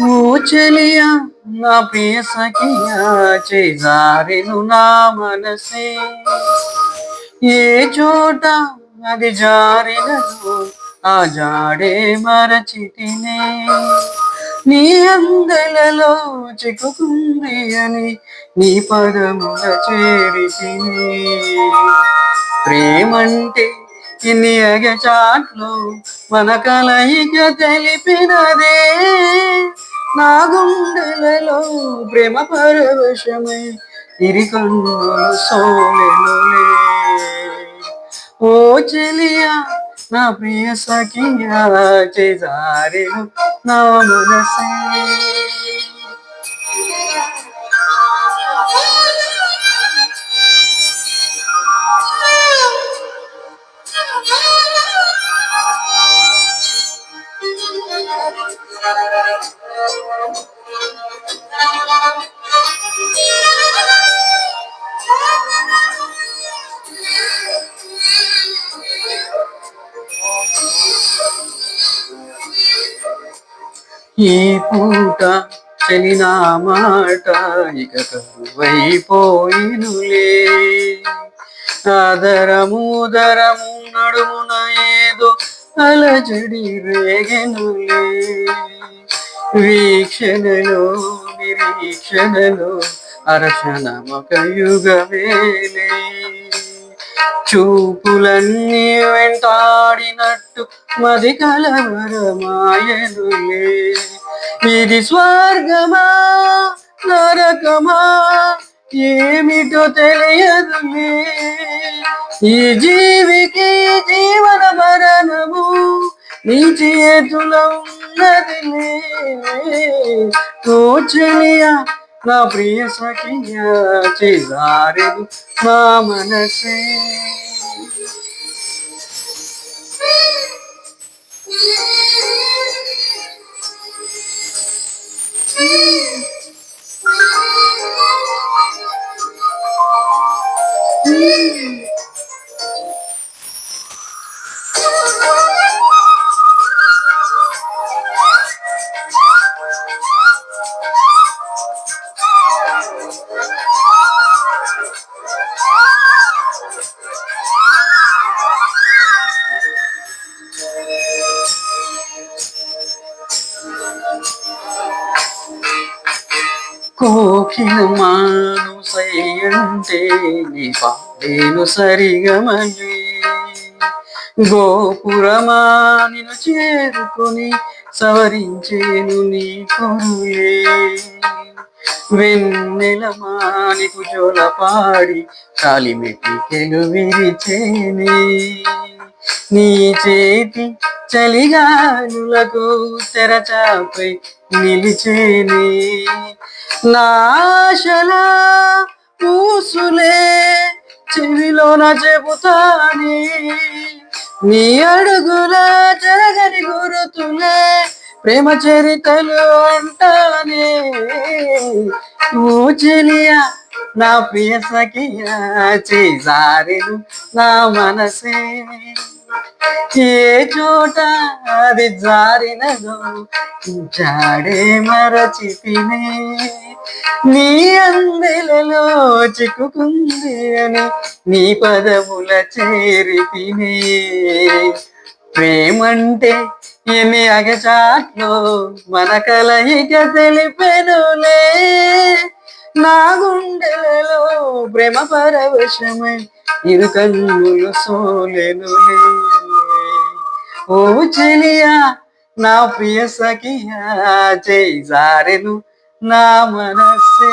ఓ చెలియా నా ప్రియ సఖియా చేజారెను నా మనసే ఏ చోట అది జారినను ఆ జాడే మరచితినే నీ అందెలలో చిక్కుకుంది అని నీ పదముల చేరితిని ప్రేమంటే ఇన్ని అగచాట్లు మన కలయిక తెలిపినదే నా గుండెలలో ప్రేమ పరవశమై ఇరి కన్నులు సోలెనులే ఓ చెలియా నా ప్రియ సఖియా చేజారెను నా మనసే ఈ పూట చెలినా మాట ఇక కరువైపోయినులే ఆదరము నడుమున ఏదో అలజడి రేగెనులే వీక్షణలో నిరీక్షణలో అరక్షణమొక యుగవేలే చూపులన్నీ వెంటాడినట్టు మది కలవరమాయనులే ఇది స్వర్గమా నరకమా ఏమిటో తెలియదులే ఈ జీవికి జీవన మరణము నీ చేతులో ఉన్నదిలే ఓ చెలియా నా ప్రియ సఖియా చేజారెను నా మనసే కోకిల మాను సయ్యంటే నీ పాడేను సరిగమని గోపురమా నిన్ను చేరుకొని సవరించేను నీ కొరులే వెన్నెలమా నీకు జోలపాడి కాలిమెట్టికెలు విరిచేనే నీ చేతి చలిగాలులకు తెరచాపై నిలిచేనే నాశలా పూసులే చెవిలోన చెబుతానే నీ అడుగుల జరగని గురుతులే ప్రేమ చరితలు అంటానే ఓ చెలియా నా ప్రియ సఖియా చేజారెను నా మనసే ఏ చోట అది జారినదో జాడే మరచితినే నీ అందెలలో చిక్కుకుంది అని నీ పదముల చేరితినే ప్రేమంటే ఎన్ని అగచాట్లో మన కలయిక తెలిపెనులే నా గుండెలలో ప్రేమ పరవశమై ఇరు కన్నులు సోలెనులే ఓ చెలియా నా ప్రియ సఖియా చేజారెను నా మనసే